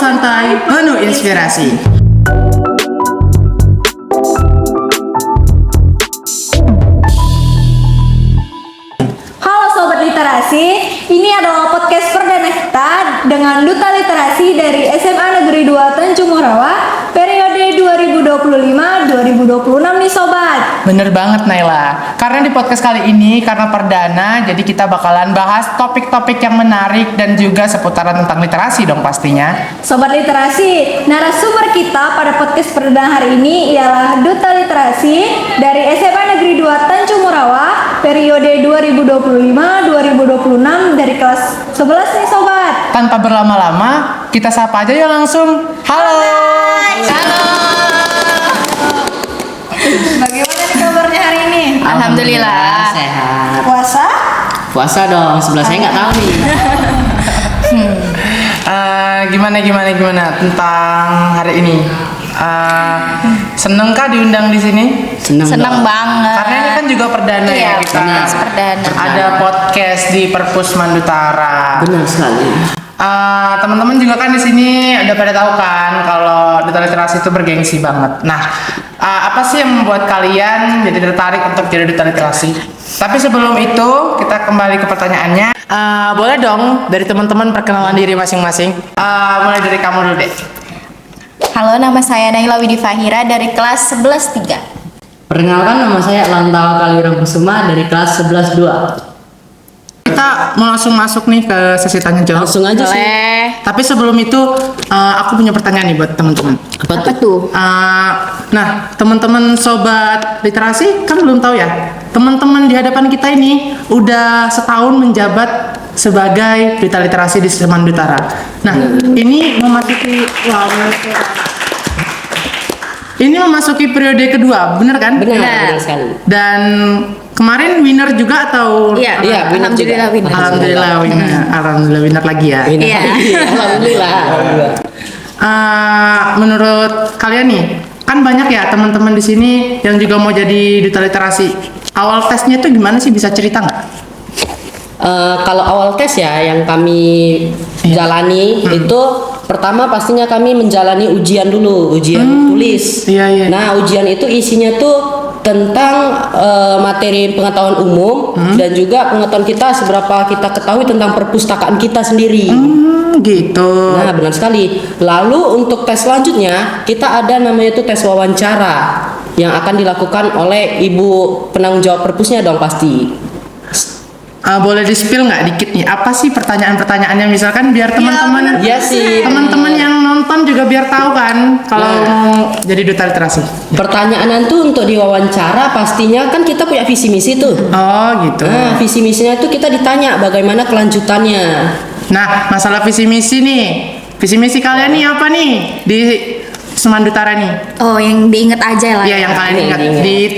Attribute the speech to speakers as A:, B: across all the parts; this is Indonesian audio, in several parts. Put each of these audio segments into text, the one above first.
A: santai, penuh inspirasi.
B: Halo Sobat Literasi, ini adalah podcast perdana kita dengan Duta Literasi dari SMA Negeri 2 Tanjung Morawa periode 2025-2026 nih Sobat.
A: Bener banget Naila, karena di podcast kali ini karena perdana, jadi kita bakalan bahas topik-topik yang menarik dan juga seputaran tentang literasi dong pastinya.
B: Sobat Literasi, narasumber kita pada podcast perdana hari ini ialah Duta Literasi dari SMA Negeri 2 Tanjung Morawa periode 2025-2026 dari kelas 11 nih Sobat.
A: Tanpa berlama-lama, kita sapa aja ya langsung. Halo.
B: Halo. Bagaimana nih kabarnya hari ini?
C: Alhamdulillah sehat.
B: Puasa?
C: Puasa dong, sebelah saya nggak tahu nih.
A: Gimana tentang hari ini? Seneng kah diundang di sini?
C: Seneng
D: banget.
A: Karena ini kan juga perdana ya kita.
C: benar.
D: Perdana.
A: Ada podcast di Perpus Mandutara.
C: Benar sekali.
A: Teman-teman juga kan di sini udah pada tahu kan kalau Duta Literasi itu bergengsi banget. Nah, apa sih yang membuat kalian jadi tertarik untuk jadi Duta Literasi? Tapi sebelum itu kita kembali ke pertanyaannya. Boleh dong dari teman-teman perkenalan diri masing-masing. Mulai dari kamu dulu deh.
D: Halo, nama saya Naila Widi Fahira dari kelas 11-3.
C: Perkenalkan, nama saya Lantawa Kaliwirang Kusuma dari kelas 11-2.
A: Kita mau langsung masuk nih ke sesi tanya jawab.
C: Langsung aja sih.
D: Boleh.
A: Tapi sebelum itu aku punya pertanyaan nih buat teman-teman.
D: Apa tuh?
A: Nah, teman-teman sobat literasi kan belum tahu ya. Teman-teman di hadapan kita ini udah setahun menjabat sebagai Duta Literasi di Semandutara. Nah, ini memasuki periode kedua, bener kan?
C: Benar sekali.
A: Dan kemarin winner juga atau?
D: Iya,
C: winner
D: alhamdulillah
C: juga.
D: winner.
A: Alhamdulillah winner lagi ya.
D: Iya.
C: Alhamdulillah.
A: Menurut kalian nih, kan banyak ya teman-teman di sini yang juga mau jadi Duta Literasi. Awal tesnya tuh gimana sih, bisa cerita nggak?
C: Kalau awal tes ya yang kami jalani itu pertama pastinya kami menjalani ujian dulu, ujian tulis.
A: Iya.
C: Nah, ujian itu isinya tuh tentang materi pengetahuan umum dan juga pengetahuan kita seberapa kita ketahui tentang perpustakaan kita sendiri.
A: Gitu.
C: Nah, benar sekali. Lalu untuk tes selanjutnya kita ada namanya itu tes wawancara yang akan dilakukan oleh ibu penanggung jawab perpusnya dong pasti.
A: Boleh di-spill nggak dikit nih? Apa sih pertanyaan-pertanyaannya, misalkan biar teman-teman,
C: Iya sih.
A: teman-teman yang nonton juga biar tahu kan kalau mau jadi Duta Literasi.
C: Pertanyaan tuh untuk diwawancara pastinya kan kita punya visi misi tuh.
A: Oh gitu.
C: Nah, visi misinya itu kita ditanya bagaimana kelanjutannya.
A: Nah, masalah visi misi nih. Visi misi kalian nih apa nih di Semandutara nih?
D: Oh, yang diinget aja lah.
A: Iya, yang kalian ingat,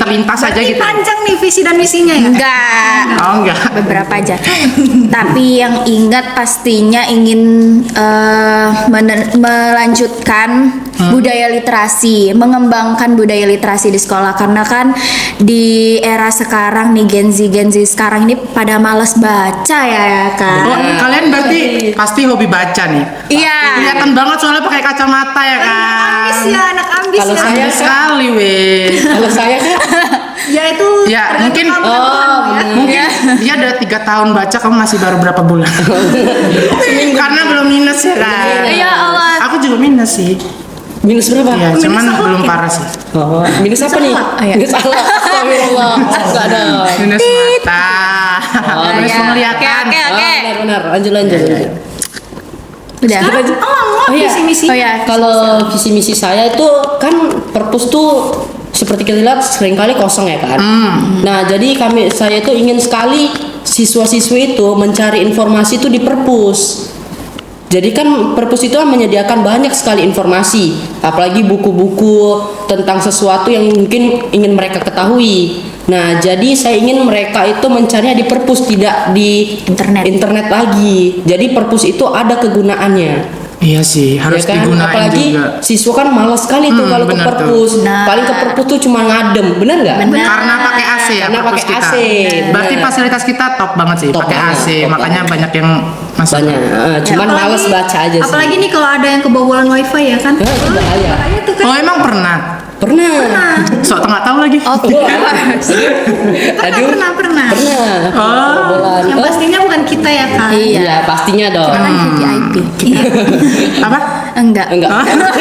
A: terlintas aja gitu.
B: Panjang nih visi dan misinya ya?
D: Enggak.
A: Oh enggak.
D: Beberapa aja. Tapi yang ingat pastinya ingin melanjutkan budaya literasi, mengembangkan budaya literasi di sekolah, karena kan di era sekarang nih Gen Z sekarang ini pada malas baca ya kan.
A: Oh, kalian berarti pasti hobi baca nih.
D: Iya.
A: Kelihatan banget soalnya pakai kacamata ya kan.
B: Ambis ya, anak ambis
C: Kalau
B: ya.
C: saya
A: Ambis sekali weh.
C: Kalau saya kan
B: Ya itu
A: Ya, mungkin
B: ya.
A: dia udah 3 tahun baca, kamu masih baru berapa bulan? Karena belum minus ya kan.
D: Ya Allah.
A: Aku juga minus sih.
C: minus berapa?
A: Iya, cuman belum parah sih.
C: Oh, minus apa nih?
D: Iya.
C: Minus Allah. Astagfirullah. Enggak ada.
A: Minus mata. Minus
D: iya.
A: penglihatan.
D: Oke.
C: Benar. Lanjut.
D: Udah.
B: Visi misi.
D: Oh ya.
C: Kalau visi misi saya itu kan perpus tuh seperti kita lihat seringkali kosong ya kan. Nah, jadi saya itu ingin sekali siswa-siswi itu mencari informasi itu di perpus. Jadi kan perpus itu menyediakan banyak sekali informasi, apalagi buku-buku tentang sesuatu yang mungkin ingin mereka ketahui. Nah, jadi saya ingin mereka itu mencarinya di perpus, tidak di internet lagi. Jadi perpus itu ada kegunaannya.
A: Iya sih, harus
C: ya kan?
A: digunain
C: Apalagi
A: juga.
C: siswa kan malas sekali tuh kalau ke
A: benar tuh.
C: perpus.
D: Nah.
C: Paling ke perpus tuh cuma ngadem, bener nggak?
D: Benar.
A: Karena pakai AC ya,
C: Karena
A: perpus
C: pakai
A: kita.
C: AC.
A: Berarti
C: Benar.
A: fasilitas kita top banget sih,
C: Top
A: pakai
C: banget,
A: AC.
C: top
A: Makanya banyak yang masuk.
C: Banyak, cuman
B: Apalagi-
C: males baca aja sih.
B: Apalagi nih kalau ada yang kebobolan wifi ya kan.
C: Itu bahaya.
B: Makanya tuh kan.
A: Oh emang pernah?
C: Pernah.
A: Sok nggak tahu lagi.
D: Oh,
C: Aduh.
B: Pernah.
C: Pernah.
A: Oh.
C: Kebobolan.
B: Yang pastinya bukan kita ya kan.
C: Iya, pastinya dong.
D: kan VVIP.
A: Apa?
D: Enggak.
C: Enggak. Lanjut.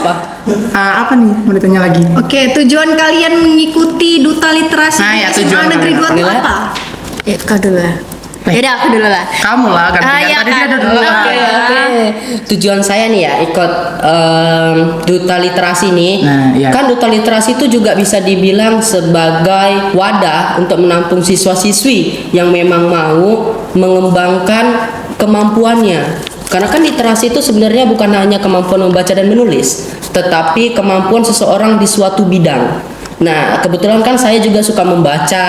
C: Apa?
A: Apa nih? Mau ditanya lagi?
B: Oke, tujuan kalian mengikuti Duta Literasi
A: Nah, ya,
B: SMA
A: tujuan
B: Negeri
A: kalian
B: 2 itu
C: apa?
B: apa?
D: Ya, kau dulu lah. Yaudah, aku dulu lah.
A: Kamu lah gantian.
D: iya
A: Tadi dia
D: kan.
A: ada dua.
C: Oke. Tujuan saya nih ya ikut Duta Literasi nih.
A: Nah, iya.
C: Kan Duta Literasi itu juga bisa dibilang sebagai wadah untuk menampung siswa-siswi yang memang mau mengembangkan kemampuannya. Karena kan literasi itu sebenarnya bukan hanya kemampuan membaca dan menulis, tetapi kemampuan seseorang di suatu bidang. Nah, kebetulan kan saya juga suka membaca.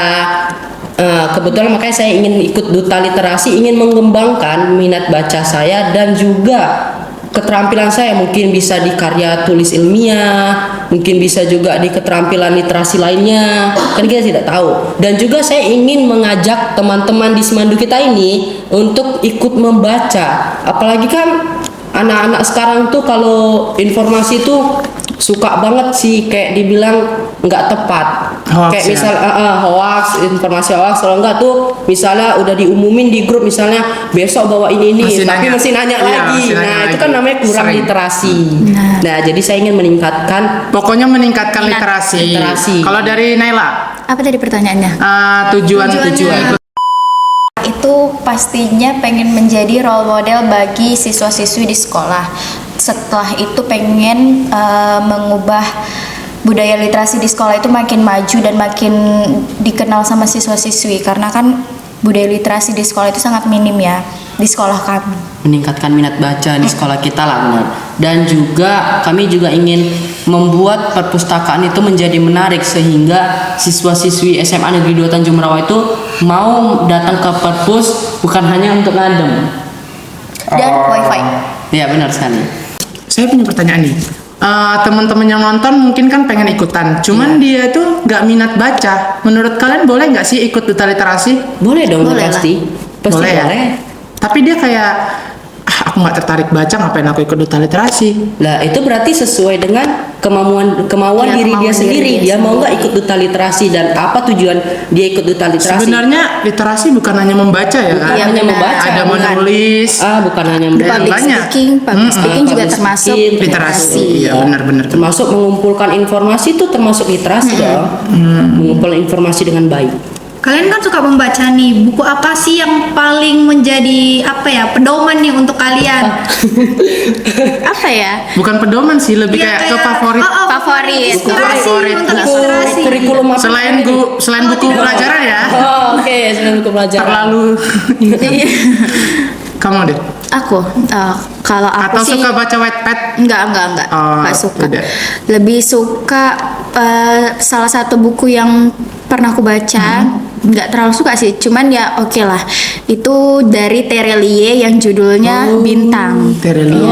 C: Kebetulan makanya saya ingin ikut Duta Literasi, ingin mengembangkan minat baca saya dan juga keterampilan saya, mungkin bisa di karya tulis ilmiah, mungkin bisa juga di keterampilan literasi lainnya, kan kita tidak tahu. Dan juga saya ingin mengajak teman-teman di Semandu kita ini untuk ikut membaca. Apalagi kan anak-anak sekarang tuh kalau informasi tuh suka banget sih kayak dibilang nggak tepat.
A: Hoax,
C: Kayak
A: ya?
C: misal hoax, informasi hoax, kalau enggak tuh misalnya udah diumumin di grup misalnya besok bawa ini
A: Masih
C: tapi
A: nanya.
C: masih nanya
A: Iya,
C: lagi.
A: masih nanya
C: Nah, itu
A: lagi.
C: kan namanya kurang
A: Sering.
C: literasi. Nah, jadi saya ingin meningkatkan
A: Pokoknya meningkatkan
D: Minat
A: literasi.
C: literasi.
A: Kalau dari Naila,
D: Apa tadi pertanyaannya?
A: tujuan
D: Itu pastinya pengen menjadi role model bagi siswa-siswi di sekolah. Setelah itu pengen mengubah budaya literasi di sekolah itu makin maju dan makin dikenal sama siswa-siswi, karena kan budaya literasi di sekolah itu sangat minim ya di sekolah kami.
C: meningkatkan minat baca di sekolah kita lah benar. Dan juga kami juga ingin membuat perpustakaan itu menjadi menarik sehingga siswa-siswi SMA Negeri 2 Tanjung Merawa itu mau datang ke perpus bukan hanya untuk ngadem.
D: Dan wifi.
C: Iya benar sekali.
A: Saya punya pertanyaan nih. Teman-teman yang nonton mungkin kan pengen ikutan, cuman dia tuh nggak minat baca. Menurut kalian boleh nggak sih ikut Duta Literasi?
C: Boleh dong
D: Boleh
C: pasti. Pasti
A: Boleh ya?
C: boleh.
A: Tapi dia kayak, aku nggak tertarik baca, ngapain aku ikut Duta Literasi?
C: Lah itu berarti sesuai dengan kemauan
D: Iya,
C: diri dia
D: kemauan
C: sendiri.
D: diri dia
C: Dia mau
D: sendiri.
C: nggak ikut Duta Literasi dan apa tujuan dia ikut Duta Literasi?
A: Sebenarnya literasi bukan hanya membaca ya kan?
C: Bukan hanya
D: benar.
C: membaca,
A: Ada
D: bukan.
A: menulis,
C: bukan hanya
A: Dan
C: membaca.
D: Public
A: banyak.
D: speaking juga
C: Public
D: termasuk
C: speaking,
A: literasi. Iya benar-benar.
C: termasuk mengumpulkan informasi itu termasuk literasi dong. Mengumpulkan informasi dengan baik.
B: Kalian kan suka membaca nih, buku apa sih yang paling menjadi apa ya pedoman nih untuk kalian?
D: apa ya?
A: Bukan pedoman sih, lebih
B: Iya,
A: kayak ke favorit.
D: Favorit.
B: Inspirasi
A: Favorit.
B: untuk
A: Buku-
B: inspirasi.
C: Kurikulum apa?
A: Selain buku pelajaran ya.
C: Oh, oke, selain buku pelajaran.
A: Terlalu. Kamu deh.
D: Aku kalau aku
A: Atau
D: sih
A: suka baca Wattpad?
D: enggak
A: Oh,
D: nggak suka.
A: beda.
D: Lebih suka salah satu buku yang pernah aku baca, nggak terlalu suka sih, cuman ya oke lah. Itu dari Terelie yang judulnya Bintang.
A: Terelie.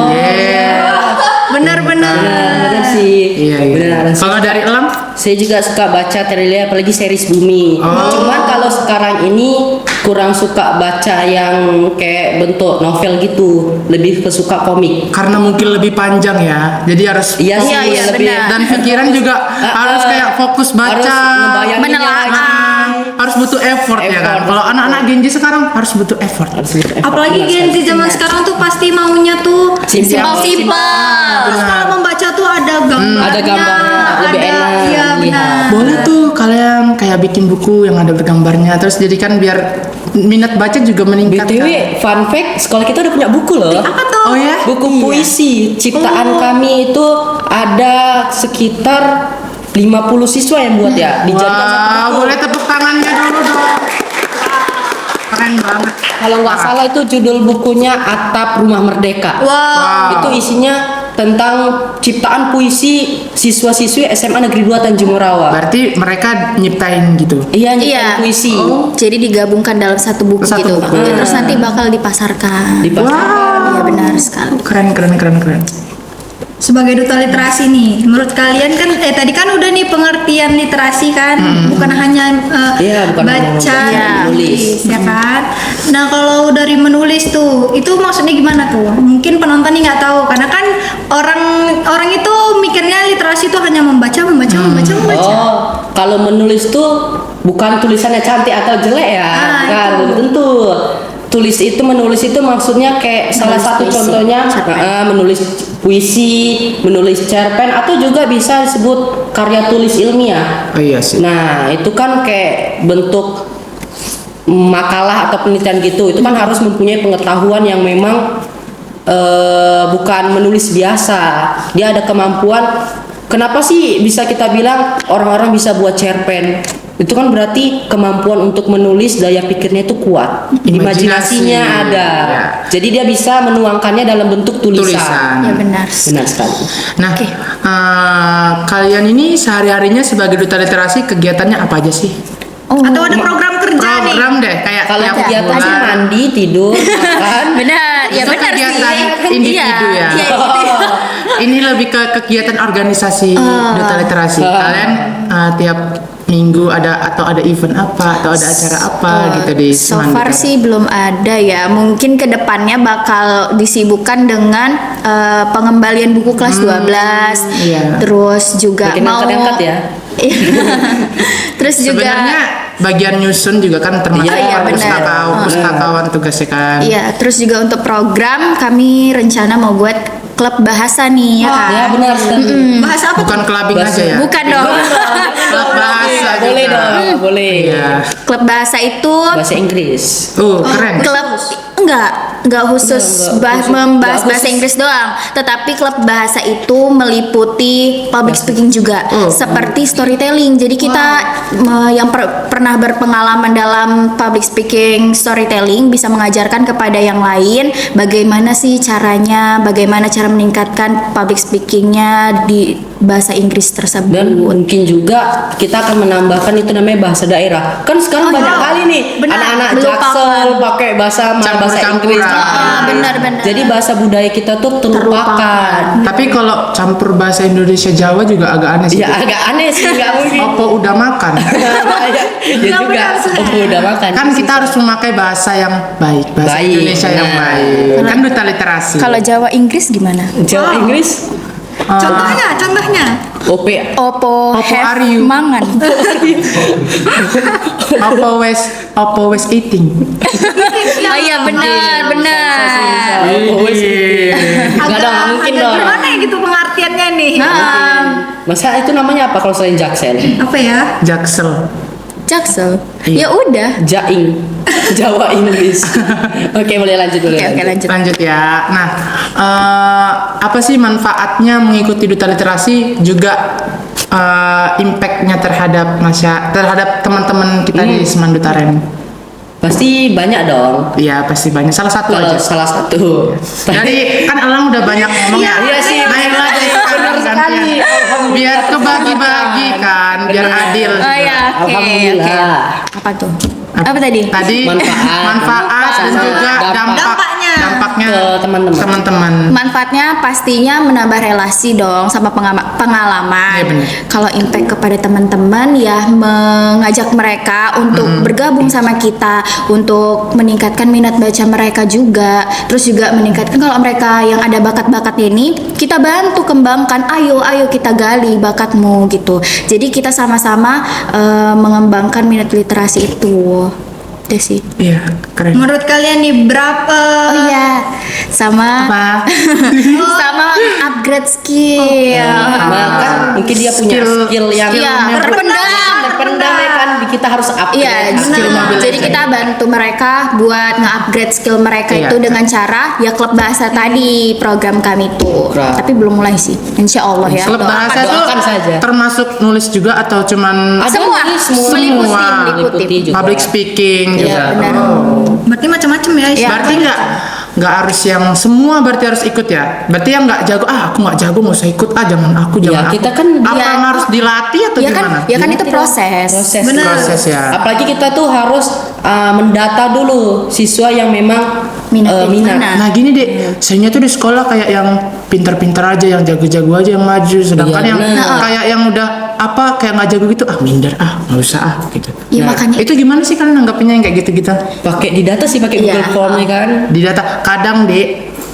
B: Benar-benar.
C: Benar sih.
A: Iya.
C: Benar.
A: Kalau dari Elam?
C: Saya juga suka baca Terelie, apalagi series Bumi. Cuman kalau sekarang ini kurang suka baca yang kayak bentuk novel gitu, lebih suka komik.
A: Karena mungkin lebih panjang ya, jadi harus
C: Iya sih,
D: Iya,
C: lebih
D: benar.
A: dan pikiran juga harus kayak fokus
C: harus
A: baca,
C: ngebayanginnya
D: menelaah.
C: lagi.
A: harus butuh effort ya kan.
C: Effort.
A: Kalau anak-anak Gen Z sekarang harus butuh effort.
C: Harus butuh effort.
B: Apalagi
C: Benar
B: Gen Z
C: sekali.
B: zaman sekarang tuh pasti maunya tuh
D: Simpel-simpel.
B: Terus kalau membaca tuh ada gambarnya,
C: Ada gambarnya, lebih
B: ada-
C: enak
B: Iya
C: dilihat.
B: benar.
A: Boleh tuh kalian kayak bikin buku yang ada bergambarnya, terus jadikan biar minat baca juga meningkat.
C: BTW, fun fact, sekolah kita udah punya buku loh.
B: Apa tuh?
A: Oh ya?
C: Buku puisi ciptaan kami itu ada sekitar 50 siswa yang buat ya. Dijadikan satu
A: Wah,
C: buku.
A: boleh tepuk tangannya dulu dong. Keren banget.
C: Kalau nggak salah itu judul bukunya Atap Rumah Merdeka.
B: Wow.
C: Itu isinya tentang ciptaan puisi siswa-siswi SMA Negeri 2 Tanjung Morawa.
A: Berarti mereka nyiptain gitu.
C: Iya,
D: Iya.
C: nyiptain puisi.
D: Jadi digabungkan dalam satu buku
A: Satu
D: gitu.
A: buku.
D: Ya, terus nanti bakal dipasarkan. Iya benar sekali.
A: Keren.
B: Sebagai duta literasi nih, menurut kalian kan tadi kan udah nih pengertian literasi kan, bukan hanya
C: Iya, bukan hanya
B: baca,
C: membaca,
B: menulis, ya kan. Nah kalau dari menulis tuh, itu maksudnya gimana tuh? Mungkin penonton nih nggak tahu, karena kan orang itu mikirnya literasi itu hanya membaca.
C: Oh, kalau menulis tuh bukan tulisannya cantik atau jelek ya, kan belum tentu. Menulis itu maksudnya kayak salah satu
D: puisi,
C: contohnya menulis puisi, menulis cerpen atau juga bisa disebut karya tulis ilmiah.
A: Oh iya sih.
C: Nah, itu kan kayak bentuk makalah atau penelitian gitu. Itu kan harus mempunyai pengetahuan yang memang bukan menulis biasa. Dia ada kemampuan. Kenapa sih bisa kita bilang orang-orang bisa buat cerpen? Itu kan berarti kemampuan untuk menulis, daya pikirnya itu kuat, imajinasinya ada.
A: Ya.
C: Jadi dia bisa menuangkannya dalam bentuk tulisan.
D: Ya benar.
C: Benar sekali.
A: Nah, kalian ini sehari-harinya sebagai duta literasi kegiatannya apa aja sih?
B: Atau ada program kerja nih?
A: Program deh, kayak
C: Kalau
A: tiap
C: kegiatan
A: bulan.
C: sih mandi, tidur, makan.
D: Benar. Ya
A: Itu
D: benar sih.
A: kegiatan individu ya.
D: Iya,
A: Ini lebih ke kegiatan organisasi duta literasi. Kalian tiap minggu ada event apa atau ada acara apa gitu di
D: So
A: Semandu.
D: far sih belum ada ya. Mungkin kedepannya bakal disibukkan dengan pengembalian buku kelas 12.
A: iya.
D: Terus juga
C: Makin
D: mau
C: angkat-angkat ya.
D: Terus juga
A: Sebenarnya bagian nyusun juga kan termasuk
C: Iya,
D: benar.
A: pustakawan tugasnya kan.
D: iya, terus juga untuk program kami rencana mau buat klub bahasa nih ya kan.
C: Ya benar sekali.
B: Bahasa apa?
A: Bukan clubbing aja ya.
D: Bukan dong.
A: Klub bahasa
C: Boleh
A: juga.
C: dong, boleh.
A: Iya.
D: Klub bahasa itu
C: Bahasa Inggris.
A: Keren.
D: klub enggak khusus membahas bahasa Inggris doang, tetapi klub bahasa itu meliputi public speaking juga, seperti storytelling. Jadi kita yang pernah berpengalaman dalam public speaking storytelling bisa mengajarkan kepada yang lain bagaimana sih caranya, bagaimana cara meningkatkan public speakingnya di bahasa Inggris tersebut.
C: Dan mungkin juga kita akan menambahkan itu namanya bahasa daerah. Kan sekarang banyak kali nih
D: benar.
C: anak-anak
D: Melupakan.
C: Jaksel pakai bahasa Inggris.
D: Benar-benar.
C: Jadi bahasa budaya kita tuh terlupakan.
A: Tapi kalau campur bahasa Indonesia Jawa juga agak aneh sih.
C: Ya agak aneh sih, nggak mungkin.
A: Apa udah makan?
C: Ya juga. Udah makan.
A: Kan kita harus memakai bahasa yang baik, bahasa
C: Baik,
A: Indonesia yang
C: benar.
A: baik. Kan duta literasi.
D: Kalau Jawa Inggris gimana?
C: Jawa Inggris.
B: Contohnya.
C: OP.
D: Opo have
A: are you?
D: mangan.
A: apa wes eating.
D: Oh iya benar.
C: Enggak dong, mungkin dong.
B: Gimana ya gitu pengertiannya nih?
C: Masa itu namanya apa kalau selain Jaksel?
B: Apa ya?
A: Jaksel.
D: Jaksel.
A: Iya.
D: Ya udah.
C: Jaing. Jawa Inggris. Oke, boleh lanjut dulu.
D: Oke lanjut.
A: Lanjut ya. Nah, apa sih manfaatnya mengikuti duta literasi, juga impactnya terhadap terhadap teman-teman kita di Semandu Taren?
C: Pasti banyak dong.
A: Iya, pasti banyak. Salah satu
C: Kalau
A: aja.
C: salah satu.
A: Jadi kan Elang udah banyak ngomong ya.
C: Iya sih.
A: Naik lagi sekarang
C: sekali.
A: gantian. Biar kebagi-bagi kan, biar
C: Benar.
A: adil.
D: Oh
A: juga.
D: ya, oke.
C: Alhamdulillah.
D: Apa tuh? Apa tadi?
A: Tadi
C: Manfaat.
A: dan
C: Sama
A: juga dampaknya
C: ke teman-teman.
A: teman-teman.
D: Manfaatnya pastinya menambah relasi dong sama pengalaman.
A: Iya, benar.
D: Kalau impact kepada teman-teman ya mengajak mereka untuk bergabung sama kita, untuk meningkatkan minat baca mereka juga. Terus juga meningkatkan kalau mereka yang ada bakat-bakatnya ini kita bantu kembangkan. Ayo kita gali bakatmu gitu. Jadi kita sama-sama mengembangkan minat literasi itu. Udah sih.
A: Iya, keren.
B: Menurut kalian nih berapa?
D: Oh iya, sama
A: Apa?
D: sama upgrade skill.
C: Nah, kan mungkin dia punya skill yang
D: Iya,
C: terpendam ya kan, kita harus upgrade.
D: Iya,
A: skill
D: benar.
A: Mobile
D: Jadi
A: Legends.
D: kita bantu mereka buat nge-upgrade skill mereka
A: Iya.
D: itu dengan cara ya klub bahasa tadi program kami itu.
C: Program.
D: Tapi belum mulai sih. Insya Allah ya.
A: Klub bahasa itu
C: doakan saja.
A: termasuk nulis juga atau cuman
C: Ada
D: Semua.
C: nih semua.
D: Meliputi.
C: Meliputi juga.
A: public speaking
D: Iya,
A: juga?
D: benar.
A: Oh.
B: Berarti macam-macam ya.
D: Iya.
A: Berarti nggak nggak harus yang semua berarti harus ikut ya. Berarti yang nggak jago, aku nggak jago nggak usah ikut, jangan aku.
C: Kita kan
A: apa yang harus dilatih atau
D: Ya
A: gimana?
D: kan, ya kan itu proses.
A: Proses ya.
C: Apalagi kita tuh harus mendata dulu siswa yang memang
D: Minat.
A: Nah gini deh, sayangnya tuh di sekolah kayak yang pintar-pintar aja, yang jago-jago aja yang maju, sedangkan
C: Iya,
A: yang
C: benar.
A: kayak yang udah kayak nggak jago gitu, minder, nggak usah gitu.
D: Ya
C: Nah,
D: makanya
A: Itu gimana sih kalian nanggapinnya yang kayak gitu-gitu?
C: Pakai di data sih, pakai
D: Iya.
C: Google Form-nya kan.
A: Di data kadang deh,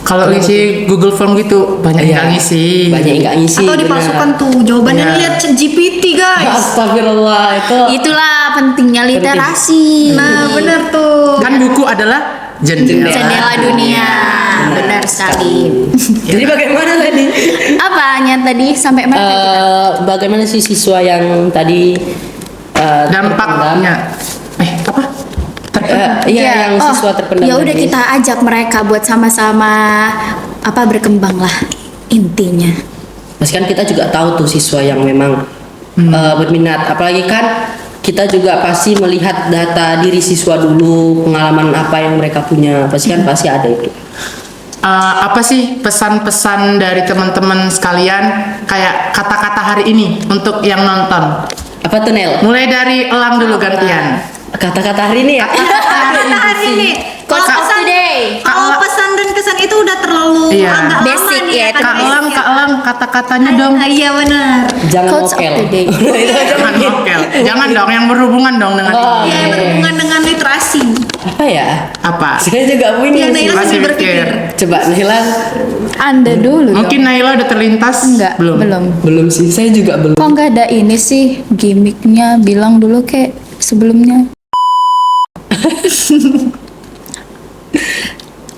A: kalau ngisi Google Form gitu banyak yang nggak ngisi.
C: Banyak yang nggak ngisi.
B: Atau
C: benar.
B: dipalsukan tuh jawabannya,
A: Iya.
B: lihat GPT guys.
C: Astagfirullah itu.
D: itulah pentingnya literasi.
B: Nah bener tuh.
A: Kan buku adalah jendela.
D: Jendela dunia. Benar sekali.
C: Jadi bagaimana tadi?
D: Apanya tadi sampai mana?
C: Bagaimana sih siswa yang tadi
A: Dampaknya apa?
C: Iya, yang siswa terpendam.
D: Ya udah
C: tadi.
D: kita ajak mereka buat sama-sama berkembang lah intinya.
C: Mas kan kita juga tahu tuh siswa yang memang berminat, apalagi kan kita juga pasti melihat data diri siswa dulu, pengalaman apa yang mereka punya, pasti ada itu.
A: Apa sih pesan-pesan dari teman-teman sekalian kayak kata-kata hari ini untuk yang nonton?
C: Apa tuh Nel?
A: Mulai dari Elang dulu gantian.
C: Kata-kata hari ini ya?
B: Kata hari ini. Kalau
D: Quotes of
B: pesan,
D: today.
B: kalau pesan dan kesan itu udah terlalu
A: Iya.
B: agak lama
D: Basic
B: nih
D: ya,
B: kan,
A: Kak
B: basic
A: Elang,
B: ya.
A: Kak Elang, kata-katanya dong.
B: Iya benar.
C: Jangan
D: Quotes of
C: mokel.
D: today.
A: Jangan mokel. Jangan dong yang berhubungan dong dengan
C: Oh.
A: ini.
B: Iya berhubungan dengan literasi.
C: Apa ya?
A: Apa?
C: Saya juga punya
B: Yang
C: sih.
B: Naila
A: Masih
B: sambil berpikir.
A: mikir.
C: Coba Nela.
D: Anda dulu
A: Mungkin Naila udah terlintas?
D: Enggak, belum.
C: Belum sih, saya juga belum.
D: Kok nggak ada ini sih gimmicknya? Bilang dulu kayak sebelumnya.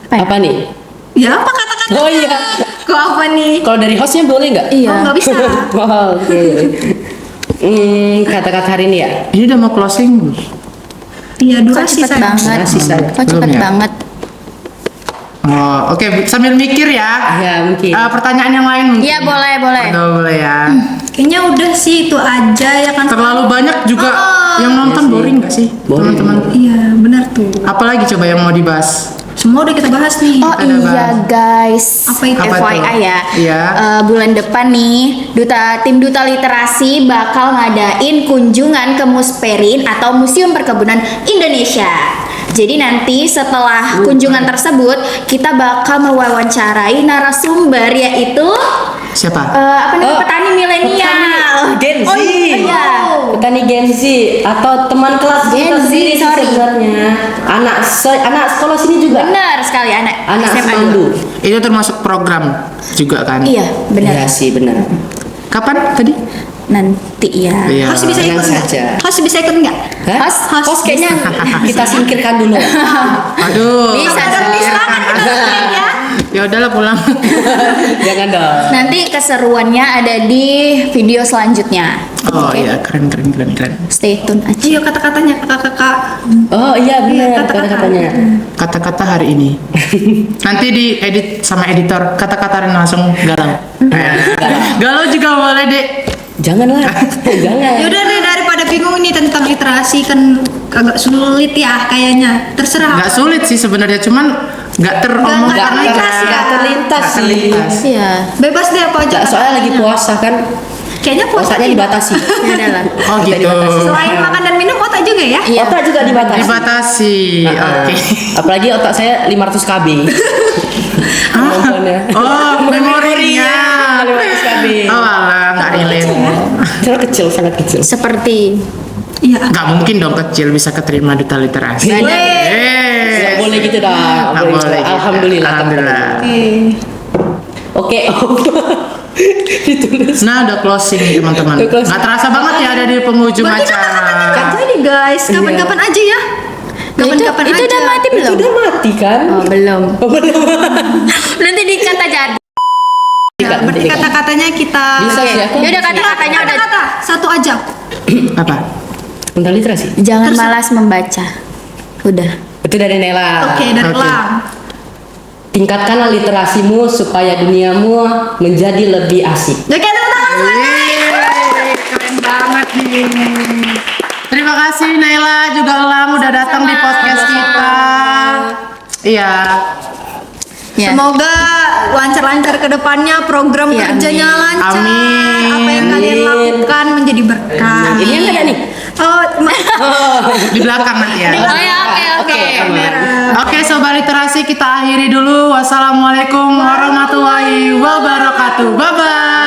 C: Apa nih?
B: Ya apa kata-kata?
C: Oh iya.
B: Kok apa nih?
C: Kalau dari hostnya boleh nggak?
B: Oh
D: Iya.
B: nggak bisa.
C: Oh, oke. Kata-kata hari ini ya.
A: Ini udah mau closing.
B: Iya
D: Kok
B: durasi
D: cepet
B: saya.
D: banget?
C: Durasi saya.
D: Kok cepet
A: Belum ya?
D: banget?
A: Oh, oke, sambil mikir ya.
C: Ya mungkin.
A: Pertanyaan yang lain mungkin.
D: Iya boleh boleh.
A: Boleh ya.
B: Kayaknya udah sih itu aja ya kan.
A: Terlalu banyak juga yang nonton
C: Iya sih.
A: boring nggak sih,
C: Boring.
A: teman-teman?
B: Iya benar tuh.
A: Apalagi coba yang mau dibahas?
B: Semua udah kita bahas nih.
D: Oh
A: Ada
D: iya guys.
B: Apa itu?
A: Apa
D: FYI
A: tuh?
D: ya.
A: Iya.
D: Bulan depan nih, tim Duta Literasi bakal ngadain kunjungan ke Musperin atau Museum Perkebunan Indonesia. Jadi nanti setelah kunjungan tersebut kita bakal mewawancarai narasumber yaitu
A: Siapa?
D: petani milenial.
C: Gen Z.
D: Oh iya.
C: Petani Gen Z atau teman kelas
D: Gen
C: kita
D: Z,
C: sendiri sih
D: sorry.
C: sebenarnya. Anak sekolah sini juga.
D: Benar sekali anak
C: Anak
D: SMA
C: Semandu.
D: juga.
A: Itu termasuk program juga kan?
D: Iya, benar.
C: Iya sih benar.
A: Kapan tadi?
D: Nanti ya.
A: Iya.
B: Host bisa
C: tenang
B: ikut nggak?
C: saja.
B: Host bisa ikut nggak?
C: Hah?
D: Host
C: Host kayaknya kita singkirkan dulu.
A: Aduh.
D: Bisa,
B: Ada silakan kita dengerin ya.
A: Ya udahlah pulang.
C: Jangan dong.
D: Nanti keseruannya ada di video selanjutnya.
A: Oh
D: Oke.
A: iya, keren.
D: Stay tune aja.
B: Iya kata-katanya kakak-kakak.
C: Oh iya benar
B: kata-kata.
C: kata-katanya.
A: Kata-kata hari ini. Nanti diedit sama editor. Kata-kata langsung galau. Galau juga boleh dek.
C: Janganlah. Jangan.
B: Yaudah deh daripada bingung nih tentang literasi kan agak sulit ya kayaknya. Terserah.
A: Nggak sulit sih sebenarnya, cuman nggak teromong
B: Nggak terlintas ya.
C: Nggak terlintas
A: Nggak
C: sih.
A: terlintas.
D: Iya.
B: Bebas deh apa aja.
C: Nggak, soalnya lagi
B: kata-katanya.
C: puasa kan.
B: Kayaknya puasa
C: Puasanya
B: juga.
C: dibatasi.
D: Ya udah lah.
A: Oh gitu.
B: Selain makan dan minum otak juga ya?
D: Iya.
C: Otak juga dibatasi.
A: Dibatasi. Oke.
C: Apalagi otak saya 500 KB. Kemampuannya.
A: Oh, memorinya.
C: 500 KB.
A: Oh alah, nggak relate.
C: Kecil kecil, sangat kecil.
D: Seperti
B: Iya.
A: Nggak mungkin dong kecil bisa keterima duta literasi.
C: Nggak ada. Nggak boleh gitu dah. Nggak
A: Nggak boleh gitu.
C: Alhamdulillah.
A: Alhamdulillah.
C: Oke. Ditulis.
A: Nah, udah closing nih teman-teman.
C: Udah closing.
A: Nggak terasa banget ya ada di penghujung
B: Berarti kata-katanya
A: acara.
B: kan tadi guys. Kapan-kapan aja ya. Kapan-kapan
D: itu
B: aja.
D: udah mati
C: Itu
D: belum?
C: udah mati kan?
D: Oh, belum.
C: Oh, belum.
D: Nanti dikata jadi.
B: Ya, berarti kata-katanya kita.
C: Bisa sih aku.
D: Ya udah kata-katanya udah.
B: Kata-kata satu aja.
A: Apa?
C: Tentang literasi.
D: Jangan malas membaca. Udah.
C: Itu dari Nela.
B: Oke, dari
A: Oke.
B: Elang.
C: Tingkatkanlah literasimu supaya duniamu menjadi lebih asik.
B: Oke, tepuk tangan semuanya.
A: Yeay, keren banget nih. Terima kasih Naila juga Elang udah datang di podcast kita. Iya.
D: Ya.
B: Semoga lancar-lancar ke depannya, program
D: Ya,
B: kerjanya lancar.
A: Amin.
B: Apa yang kalian lakukan menjadi berkah.
C: Ini yang ada nih.
B: Oh,
A: Di belakang nanti ya.
B: Oh ya, oke.
A: Oke, Sobat Literasi, kita akhiri dulu. Wassalamualaikum warahmatullahi wabarakatuh. Bye-bye.